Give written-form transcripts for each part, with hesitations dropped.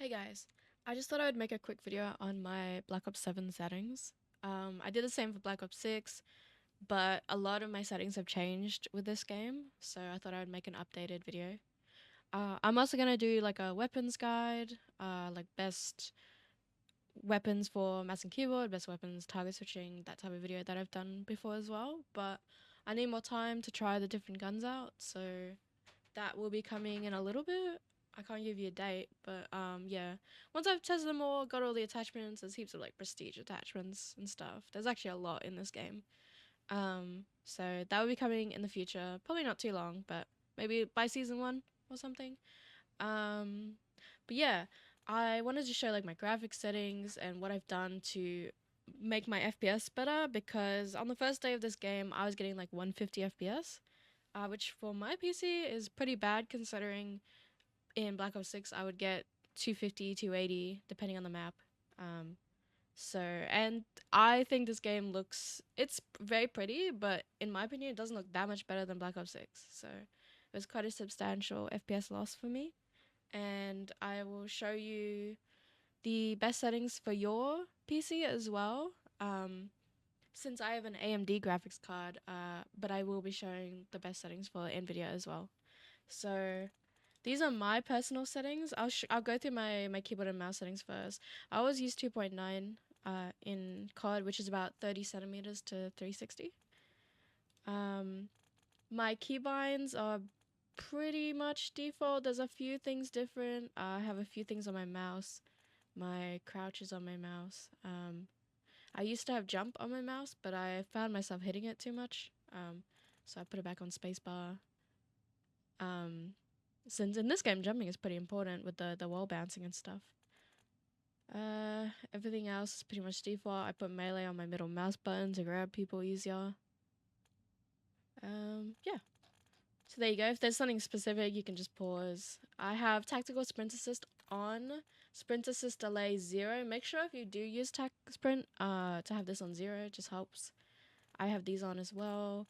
Hey guys, I just thought I would make a quick video on my Black Ops 7 settings. I did the same for Black Ops 6, but a lot of my settings have changed with this game, so I thought I would make an updated video. I'm also gonna do like a weapons guide, like best weapons for mouse and keyboard, best weapons, target switching, that type of video that I've done before as well, but I need more time to try the different guns out, so that will be coming in a little bit. I can't give you a date, but yeah. Once I've tested them all, got all the attachments, there's heaps of like prestige attachments and stuff. There's actually a lot in this game. So that will be coming in the future. Probably not too long, but maybe by season 1 or something. Um, but yeah, I wanted to show like my graphics settings and what I've done to make my FPS better because on the first day of this game, I was getting like 150 FPS, which for my PC is pretty bad considering in Black Ops 6 I would get 250, 280 depending on the map. Um, and I think this game it's very pretty, but in my opinion, it doesn't look that much better than Black Ops 6. So it was quite a substantial FPS loss for me. And I will show you the best settings for your PC as well. Since I have an AMD graphics card, but I will be showing the best settings for NVIDIA as well. So these are my personal settings. I'll go through my keyboard and mouse settings first. I always use 2.9 in COD, which is about 30 centimeters to 360. Um, my keybinds are pretty much default. There's a few things different. I have a few things on my mouse. My crouch is on my mouse. I used to have jump on my mouse, but I found myself hitting it too much. So I put it back on spacebar. Since in this game jumping is pretty important with the wall bouncing and stuff. Everything else is pretty much default. I put melee on my middle mouse button to grab people easier. Yeah. So there you go. If there's something specific, you can just pause. I have tactical sprint assist on. Sprint assist delay 0. Make sure if you do use tac sprint, to have this on 0. It just helps. I have these on as well.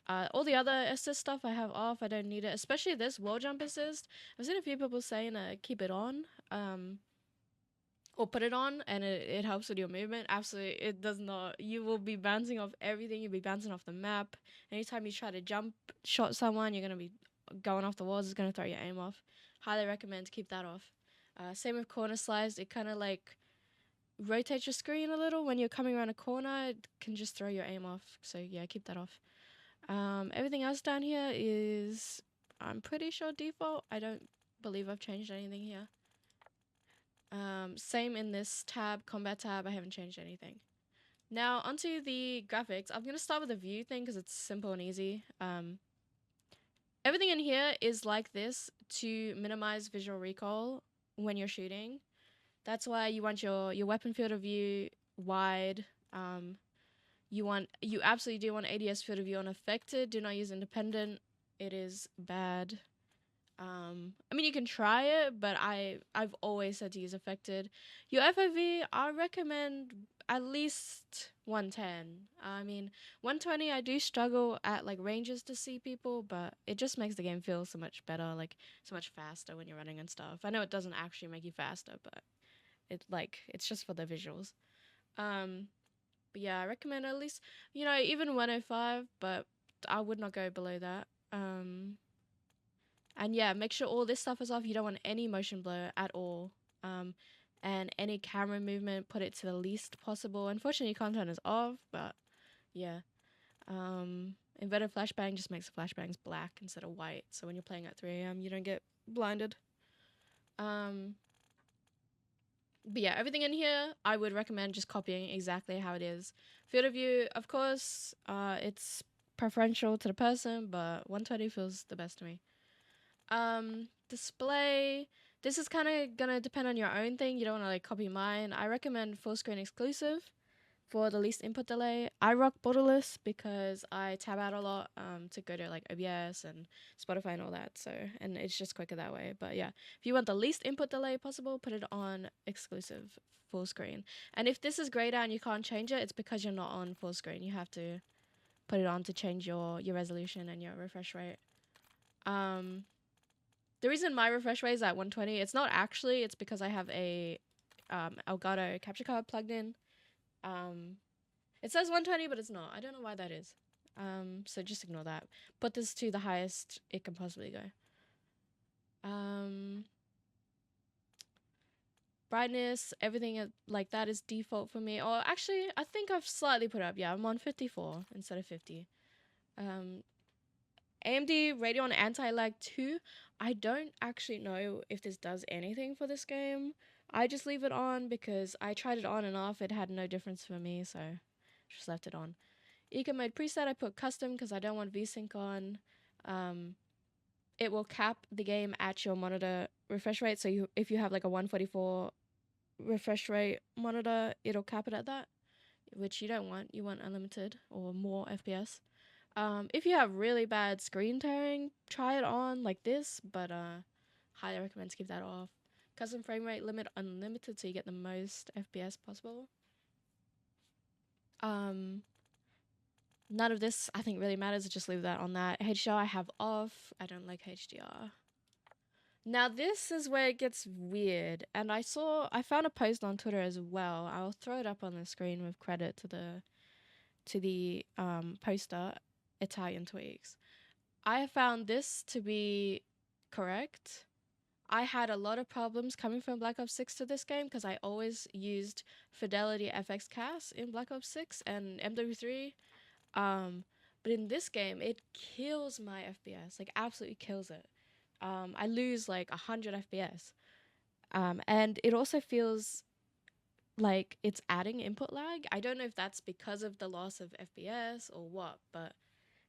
All the other assist stuff I have off. I don't need it, especially this wall jump assist. I've seen a few people saying keep it on, or put it on, and it helps with your movement. Absolutely, it does not. You will be bouncing off everything. You'll be bouncing off the map. Anytime you try to jump shot someone, you're gonna be going off the walls. It's gonna throw your aim off. Highly recommend to keep that off. Same with corner slides. It kind of like rotates your screen a little when you're coming around a corner. It can just throw your aim off. So yeah, keep that off. Everything else down here is, I'm pretty sure, default. I don't believe I've changed anything here. Same in this tab, combat tab, I haven't changed anything. Now onto the graphics. I'm gonna start with the view thing because it's simple and easy. Everything in here is like this to minimize visual recoil when you're shooting. That's why you want your weapon field of view wide. You absolutely do want ADS field of view unaffected. Do not use independent. It is bad. I mean, you can try it, but I've always said to use affected. Your FOV, I recommend at least 110. I mean, 120, I do struggle at like ranges to see people, but it just makes the game feel so much better, like so much faster when you're running and stuff. I know it doesn't actually make you faster, but it's just for the visuals. But yeah, I recommend at least, even 105, but I would not go below that. And yeah, make sure all this stuff is off. You don't want any motion blur at all. And any camera movement, put it to the least possible. Unfortunately, you can't turn this off, but yeah. Inverted flashbang just makes the flashbangs black instead of white. So when you're playing at 3 a.m., you don't get blinded. But yeah, everything in here, I would recommend just copying exactly how it is. Field of view, of course, it's preferential to the person, but 120 feels the best to me. Display, this is kind of gonna depend on your own thing. You don't want to like copy mine. I recommend full screen exclusive for the least input delay. I rock borderless because I tab out a lot to go to like OBS and Spotify and all that. So, and it's just quicker that way. But yeah, if you want the least input delay possible, put it on exclusive full screen. And if this is grayed out and you can't change it, it's because you're not on full screen. You have to put it on to change your resolution and your refresh rate. The reason my refresh rate is at 120, it's not actually, it's because I have a Elgato capture card plugged in. It says 120, but it's not. I don't know why that is. So just ignore that. Put this to the highest it can possibly go. Brightness, everything like that is default for me. Or actually, I think I've slightly put up. Yeah, I'm on 54 instead of 50. AMD Radeon Anti-Lag 2. I don't actually know if this does anything for this game. I just leave it on because I tried it on and off. It had no difference for me, so just left it on. Eco mode preset, I put custom because I don't want VSync on. It will cap the game at your monitor refresh rate. So if you have like a 144 refresh rate monitor, it'll cap it at that, which you don't want. You want unlimited or more FPS. If you have really bad screen tearing, try it on like this, but highly recommend to keep that off. Custom frame rate limit unlimited, so you get the most FPS possible. None of this I think really matters. Just leave that on that. HDR I have off. I don't like HDR. Now this is where it gets weird, and I found a post on Twitter as well. I'll throw it up on the screen with credit to the poster, Italian Tweaks. I found this to be correct. I had a lot of problems coming from Black Ops 6 to this game because I always used Fidelity FX CAS in Black Ops 6 and MW3. But in this game, it kills my FPS, like absolutely kills it. I lose like 100 FPS. And it also feels like it's adding input lag. I don't know if that's because of the loss of FPS or what, but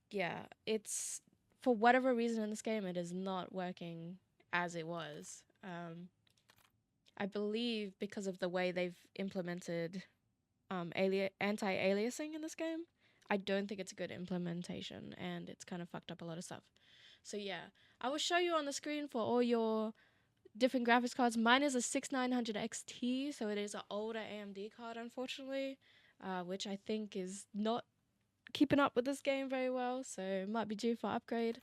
yeah, it's for whatever reason in this game, it is not working as it was. I believe because of the way they've implemented anti-aliasing in this game. I don't think it's a good implementation, and it's kind of fucked up a lot of stuff. So yeah, I will show you on the screen for all your different graphics cards. Mine is a 6900 XT, so it is an older AMD card, unfortunately, which I think is not keeping up with this game very well, so it might be due for upgrade.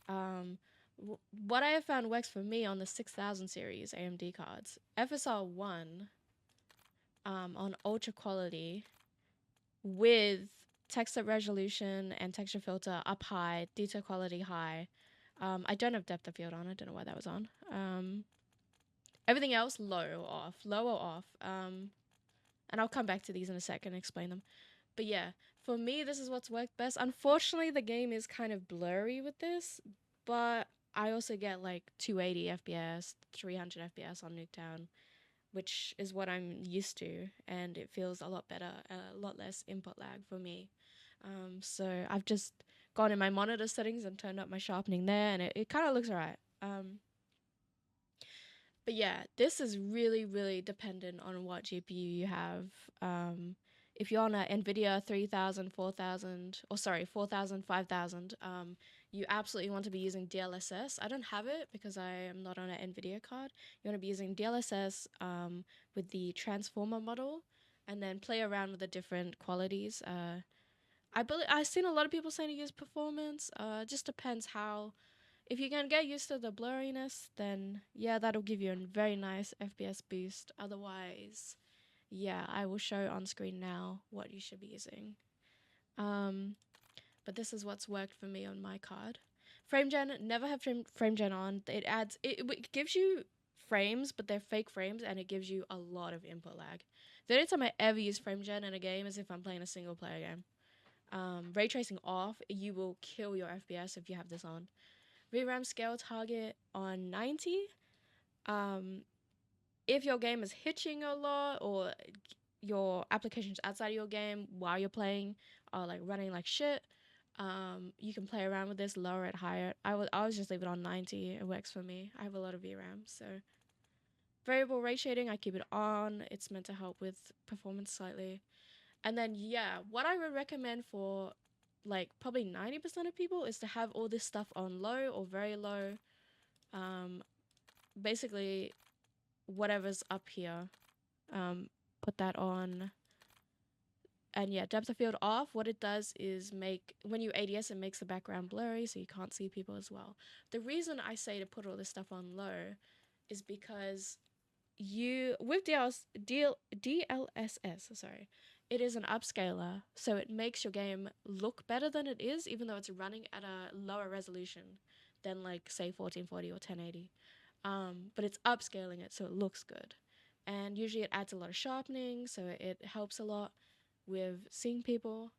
What I have found works for me on the 6000 series AMD cards, FSR 1 on ultra quality with texture resolution and texture filter up high, detail quality high. I don't have depth of field on. I don't know why that was on. Everything else low or off. And I'll come back to these in a second and explain them. But yeah, for me, this is what's worked best. Unfortunately, the game is kind of blurry with this, but I also get like 280 FPS, 300 FPS on Nuketown, which is what I'm used to, and it feels a lot better, a lot less input lag for me. So I've just gone in my monitor settings and turned up my sharpening there, and it kind of looks alright. But yeah, this is really, really dependent on what GPU you have. If you're on a NVIDIA 3000, 4000, or sorry, 4000, 5000, you absolutely want to be using DLSS. I don't have it because I am not on an NVIDIA card. You want to be using DLSS with the transformer model, and then play around with the different qualities. I've seen a lot of people saying to use performance. It just depends how. If you can get used to the blurriness, then yeah, that'll give you a very nice FPS boost. Otherwise, yeah, I will show on screen now what you should be using. But this is what's worked for me on my card. Frame gen, never have frame gen on. It gives you frames, but they're fake frames, and it gives you a lot of input lag. The only time I ever use frame gen in a game is if I'm playing a single player game. Ray tracing off, you will kill your FPS if you have this on. VRAM scale target on 90. If your game is hitching a lot, or your applications outside of your game while you're playing are like running like shit, you can play around with this, lower it, higher it. I was just leave it on 90. It works for me. I have a lot of VRAM, so variable ray shading, I keep it on. It's meant to help with performance slightly. And then yeah, what I would recommend for like probably 90% of people is to have all this stuff on low or very low. Basically whatever's up here, put that on And yeah, depth of field off, what it does is when you ADS, it makes the background blurry so you can't see people as well. The reason I say to put all this stuff on low is because with DLSS, sorry, it is an upscaler, so it makes your game look better than it is, even though it's running at a lower resolution than, like, say 1440 or 1080. But it's upscaling it so it looks good, and usually it adds a lot of sharpening, so it helps a lot with seeing people.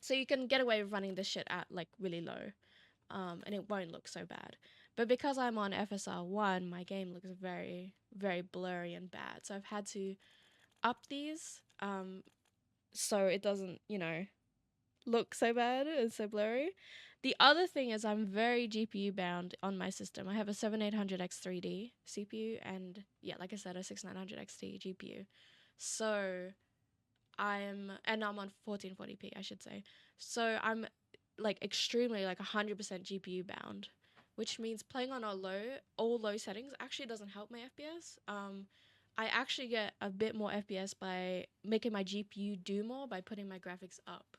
So you can get away with running this shit at, like, really low, and it won't look so bad. But because I'm on FSR1, my game looks very, very blurry and bad. So I've had to up these, so it doesn't, look so bad and so blurry. The other thing is I'm very GPU bound on my system. I have a 7800X3D CPU and, yeah, like I said, a 6900XT GPU. So I'm on 1440p, I should say. So I'm, like, extremely, like, 100% GPU bound, which means playing on all low settings actually doesn't help my FPS. I actually get a bit more FPS by making my GPU do more by putting my graphics up.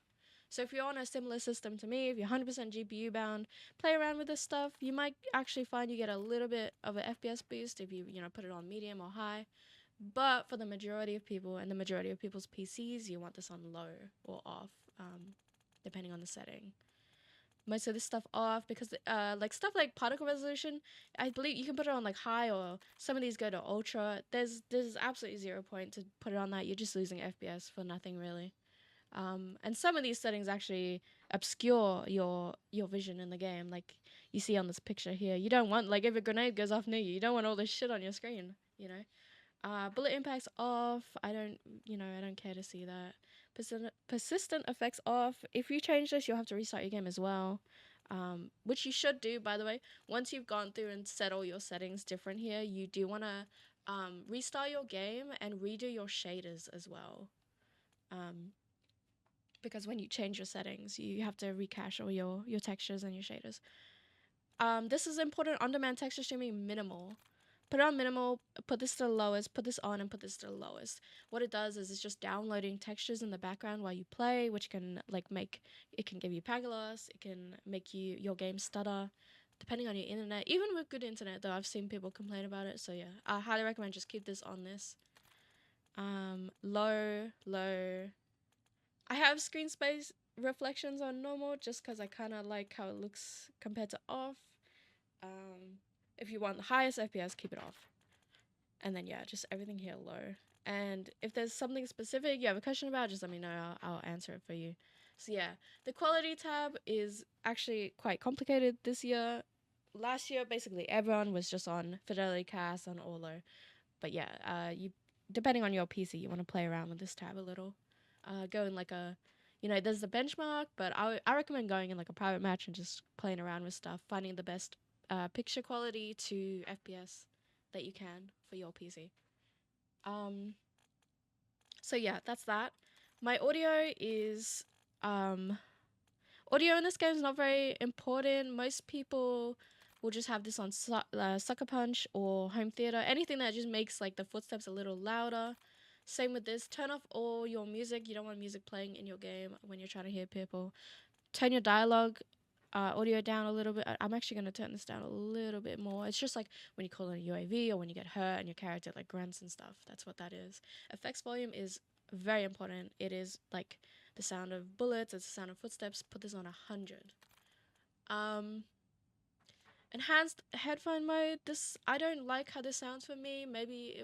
So if you're on a similar system to me, if you're 100% GPU bound, play around with this stuff. You might actually find you get a little bit of an FPS boost if you put it on medium or high. But for the majority of people and the majority of people's PCs, you want this on low or off, depending on the setting. Most of this stuff off because, like, stuff like particle resolution, I believe you can put it on, like, high, or some of these go to ultra. There's absolutely 0 point to put it on that. You're just losing FPS for nothing, really. And some of these settings actually obscure your vision in the game, like you see on this picture here. You don't want, like, if a grenade goes off near you, you don't want all this shit on your screen, Bullet impacts off. I don't care to see that. Persistent effects off. If you change this, you'll have to restart your game as well, which you should do, by the way. Once you've gone through and set all your settings different here, you do want to restart your game and redo your shaders as well. Because when you change your settings, you have to recache all your textures and your shaders. This is important. On-demand texture streaming minimal. Put it on minimal, put this to the lowest, put this on and put this to the lowest. What it does is it's just downloading textures in the background while you play, which can, like, it can give you pag loss, it can make your game stutter, depending on your internet. Even with good internet, though, I've seen people complain about it. So yeah, I highly recommend just keep this on this. Low. I have screen space reflections on normal just because I kind of like how it looks compared to off. If you want the highest FPS, keep it off. And then, yeah, just everything here low. And if there's something specific you have a question about, just let me know. I'll answer it for you. So yeah, the quality tab is actually quite complicated this year. Last year, basically everyone was just on Fidelity Cast on all low. But yeah, depending on your PC, you want to play around with this tab a little. Go in like there's the benchmark, but I recommend going in like a private match and just playing around with stuff, finding the best picture quality to FPS that you can for your PC. So yeah, that's that. My audio is audio in this game is not very important. Most people will just have this on Sucker Punch or Home Theater, anything that just makes, like, the footsteps a little louder. Same with this. Turn off all your music. You don't want music playing in your game when you're trying to hear people. Turn your dialogue audio down a little bit. I'm actually going to turn this down a little bit more. It's just like when you call in a UAV or when you get hurt and your character, like, grunts and stuff. That's what that is. Effects volume is very important. It is like the sound of bullets, it's the sound of footsteps. Put this on 100. Enhanced headphone mode. This, I don't like how this sounds for me. Maybe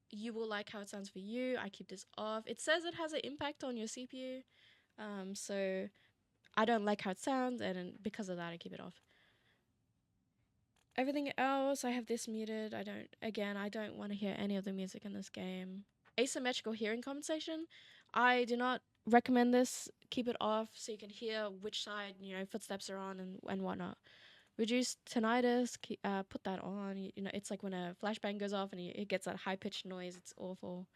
you will like how it sounds for you. I keep this off. It says it has an impact on your CPU. So I don't like how it sounds, and because of that, I keep it off. Everything else, I have this muted. I don't want to hear any of the music in this game. Asymmetrical hearing compensation. I do not recommend this. Keep it off so you can hear which side, footsteps are on and whatnot. Reduce tinnitus. Put that on. It's like when a flashbang goes off and it gets that high-pitched noise. It's awful.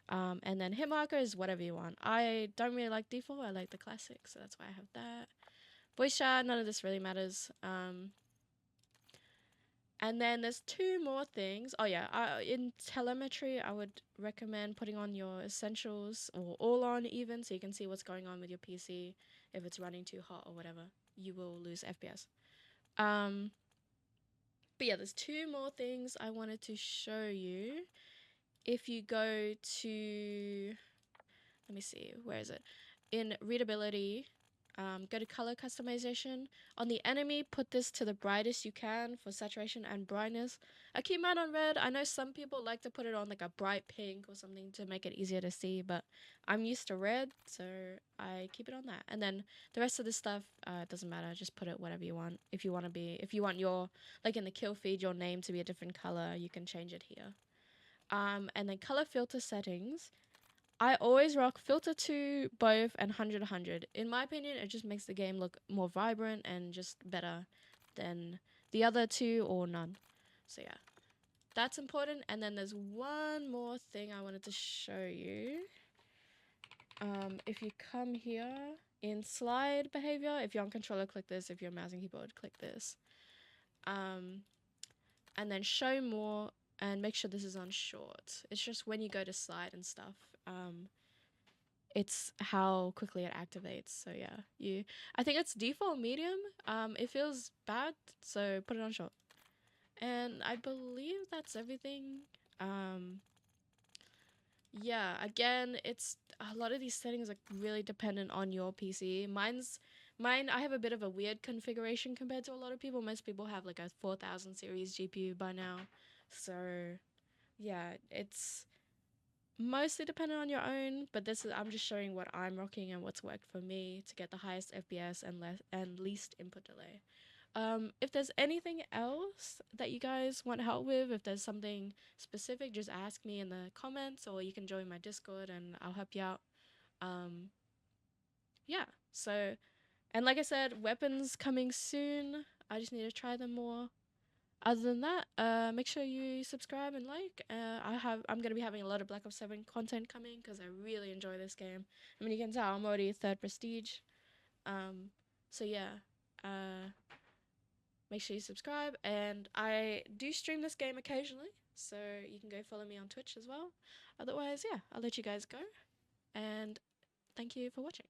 And then hit marker is whatever you want. I don't really like default. I like the classic, so that's why I have that. Voice chat, none of this really matters. And then there's two more things. Oh yeah, in telemetry, I would recommend putting on your essentials or all on even, so you can see what's going on with your PC. If it's running too hot or whatever, you will lose FPS. Um, but yeah, there's two more things I wanted to show you. If you go to, let me see, where is it? In readability, go to color customization. On the enemy, put this to the brightest you can for saturation and brightness. I keep mine on red. I know some people like to put it on like a bright pink or something to make it easier to see, but I'm used to red, so I keep it on that. And then the rest of the stuff, it doesn't matter. Just put it whatever you want. If you want your, like in the kill feed, your name to be a different color, you can change it here. And then color filter settings. I always rock filter to both and 100. In my opinion, it just makes the game look more vibrant and just better than the other two or none. So yeah, that's important. And then there's one more thing I wanted to show you. If you come here in slide behavior, if you're on controller, click this. If you're mouse and keyboard, click this. And then show more and make sure this is on short. It's just when you go to slide and stuff. It's how quickly it activates. So yeah, I think it's default medium. It feels bad, so put it on short. And I believe that's everything. Yeah, again, it's a lot of these settings are really dependent on your PC. Mine, I have a bit of a weird configuration compared to a lot of people. Most people have like a 4000 series GPU by now. So yeah, it's mostly dependent on your own, but I'm just showing what I'm rocking and what's worked for me to get the highest FPS and least input delay. If there's anything else that you guys want help with, if there's something specific, just ask me in the comments, or you can join my Discord and I'll help you out. Yeah, so, and like I said, weapons coming soon. I just need to try them more. Other than that, make sure you subscribe and like. I'm gonna be having a lot of Black Ops 7 content coming because I really enjoy this game. I mean, you can tell I'm already 3rd prestige. So yeah, make sure you subscribe, and I do stream this game occasionally, so you can go follow me on Twitch as well. Otherwise, yeah, I'll let you guys go, and thank you for watching.